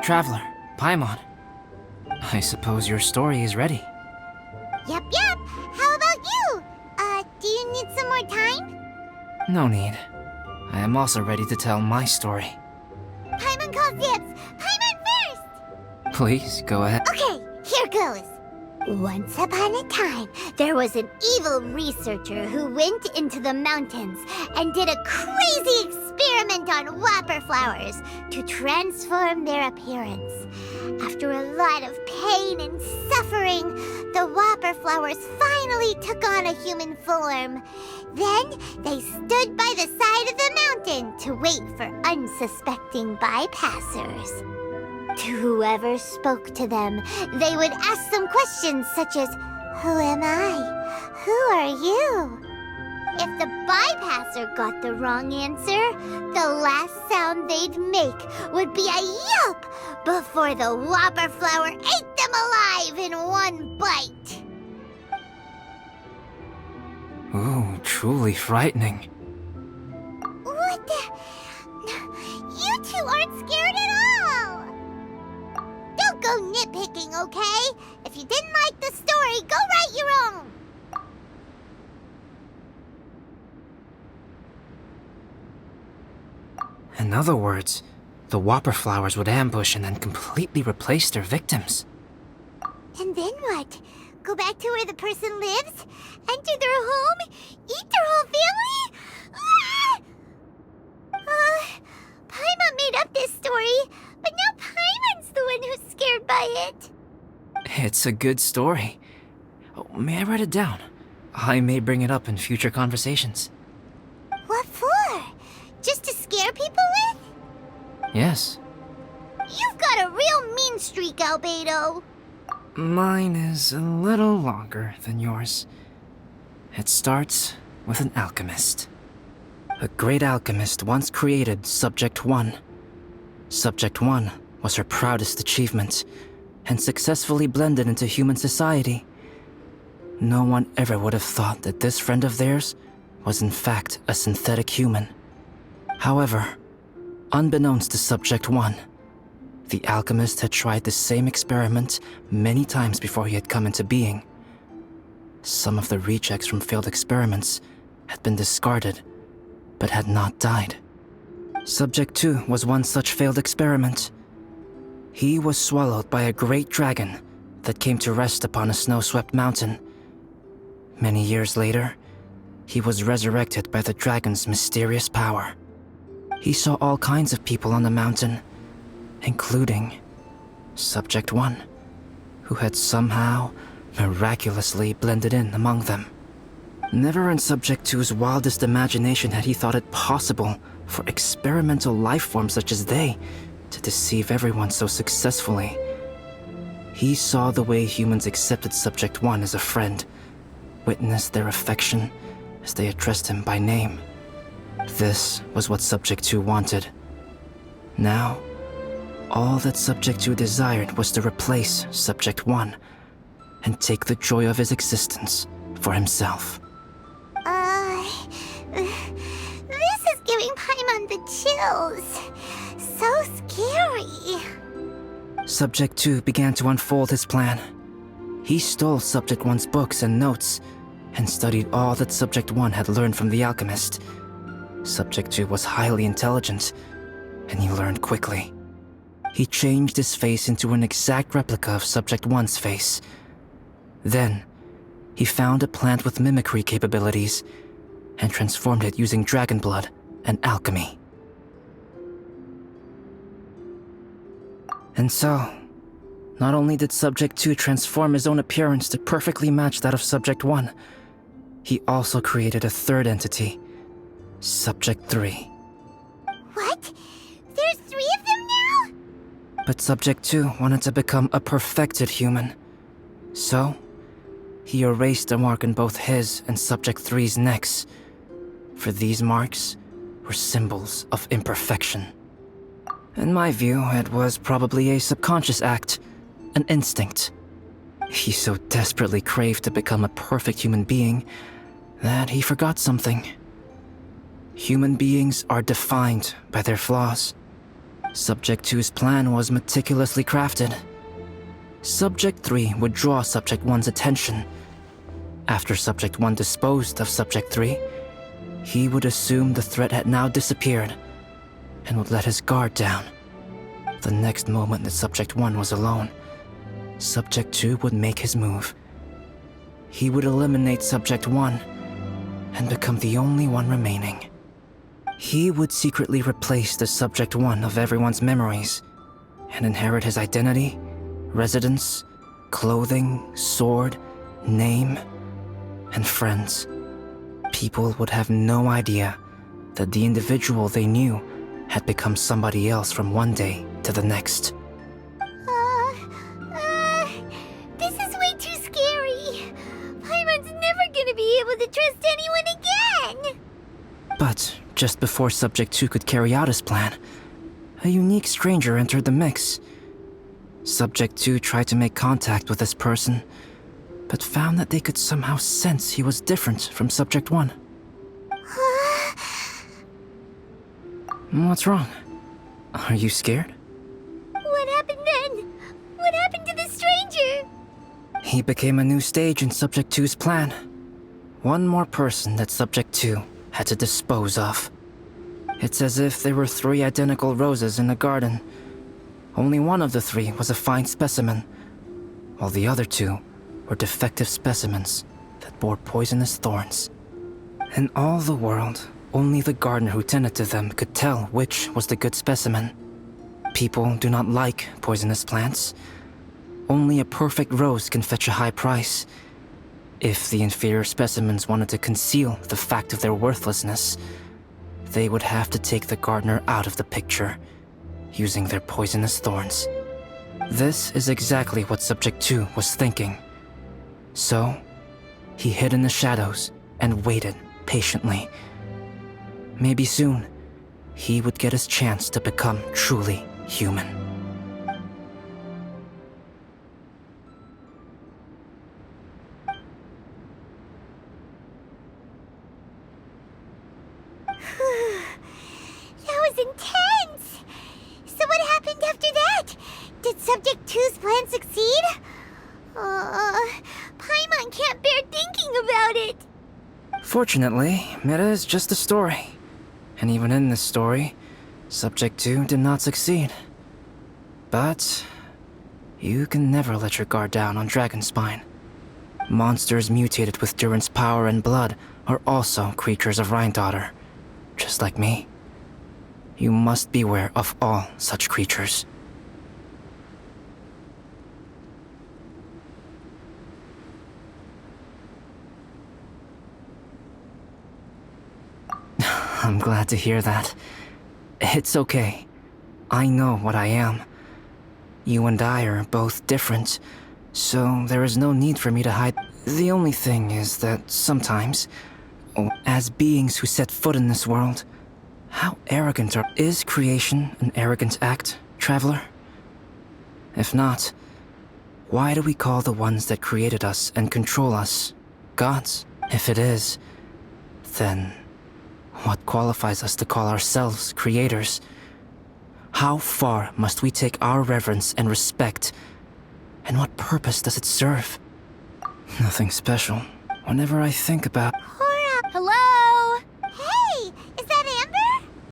Traveler, Paimon. I suppose your story is ready. Yep. How about you? Do you need some more time? No need. I am also ready to tell my story. Paimon calls dibs. Paimon first! Please, go ahead. Okay, here goes. Once upon a time, there was an evil researcher who went into the mountains and did a crazy experiment on whopper flowers to transform their appearance. After a lot of pain and suffering, the whopper flowers finally took on a human form. Then they stood by the side of the mountain to wait for unsuspecting bypassers. To whoever spoke to them, they would ask them questions such as, "Who am I? Who are you?" If the bypasser got the wrong answer, the last sound they'd make would be a yelp before the whopper flower ate them alive in one bite. Ooh, truly frightening. What the? You two aren't scared at all! Don't go nitpicking, okay? If you didn't like the story, go write your own! In other words, the whopper flowers would ambush and then completely replace their victims. And then what? Go back to where the person lives? Enter their home? Eat their whole family? Paimon made up this story, but now Paimon's the one who's scared by it. It's a good story. Oh, may I write it down? I may bring it up in future conversations. What for? Just to scare people with? Yes. You've got a real mean streak, Albedo. Mine is a little longer than yours. It starts with an alchemist. A great alchemist once created Subject 1. Subject 1 was her proudest achievement, and successfully blended into human society. No one ever would have thought that this friend of theirs was in fact a synthetic human. However, unbeknownst to Subject 1, the alchemist had tried the same experiment many times before he had come into being. Some of the rejects from failed experiments had been discarded, but had not died. Subject 2 was one such failed experiment. He was swallowed by a great dragon that came to rest upon a snow-swept mountain. Many years later, he was resurrected by the dragon's mysterious power. He saw all kinds of people on the mountain, including Subject 1, who had somehow miraculously blended in among them. Never in Subject 2's wildest imagination had he thought it possible for experimental life forms such as they to deceive everyone so successfully. He saw the way humans accepted Subject 1 as a friend, witnessed their affection as they addressed him by name. This was what Subject 2 wanted. Now, all that Subject 2 desired was to replace Subject 1 and take the joy of his existence for himself. This is giving Paimon the chills. So scary. Subject 2 began to unfold his plan. He stole Subject 1's books and notes and studied all that Subject 1 had learned from the alchemist. Subject 2 was highly intelligent, and he learned quickly. He changed his face into an exact replica of Subject 1's face. Then, he found a plant with mimicry capabilities and transformed it using dragon blood and alchemy. And so, not only did Subject 2 transform his own appearance to perfectly match that of Subject 1, he also created a third entity, Subject 3. What? There's 3 of them now? But Subject 2 wanted to become a perfected human. So, he erased a mark in both his and Subject 3's necks. For these marks were symbols of imperfection. In my view, it was probably a subconscious act, an instinct. He so desperately craved to become a perfect human being that he forgot something. Human beings are defined by their flaws. Subject 2's plan was meticulously crafted. Subject 3 would draw Subject 1's attention. After Subject 1 disposed of Subject 3, he would assume the threat had now disappeared and would let his guard down. The next moment that Subject 1 was alone, Subject 2 would make his move. He would eliminate Subject 1 and become the only one remaining. He would secretly replace the Subject 1 of everyone's memories and inherit his identity, residence, clothing, sword, name, and friends. People would have no idea that the individual they knew had become somebody else from one day to the next. This is way too scary. Paimon's never gonna be able to trust anyone again. But just before Subject 2 could carry out his plan, a unique stranger entered the mix. Subject 2 tried to make contact with this person, but found that they could somehow sense he was different from Subject 1. What's wrong? Are you scared? What happened then? What happened to the stranger? He became a new stage in Subject 2's plan. One more person that Subject 2 had to dispose of. It's as if there were 3 identical roses in a garden. Only one of the 3 was a fine specimen, while the other 2 were defective specimens that bore poisonous thorns. In all the world, only the gardener who tended to them could tell which was the good specimen. People do not like poisonous plants. Only a perfect rose can fetch a high price. If the inferior specimens wanted to conceal the fact of their worthlessness, they would have to take the gardener out of the picture, using their poisonous thorns. This is exactly what Subject 2 was thinking. So, he hid in the shadows and waited patiently. Maybe soon, he would get his chance to become truly human. That was intense! So what happened after that? Did Subject 2's plan succeed? Paimon can't bear thinking about it. Fortunately, it is just a story. And even in this story, Subject 2 did not succeed. But you can never let your guard down on Dragonspine. Monsters mutated with Durin's power and blood are also creatures of Rhine-Daughter, just like me. You must beware of all such creatures. I'm glad to hear that. It's okay. I know what I am. You and I are both different, so there is no need for me to hide. The only thing is that sometimes, as beings who set foot in this world, how arrogant are... Is creation an arrogant act, traveler? If not, why do we call the ones that created us and control us gods? If it is, then what qualifies us to call ourselves creators? How far must we take our reverence and respect? And what purpose does it serve? Nothing special. Whenever I think about...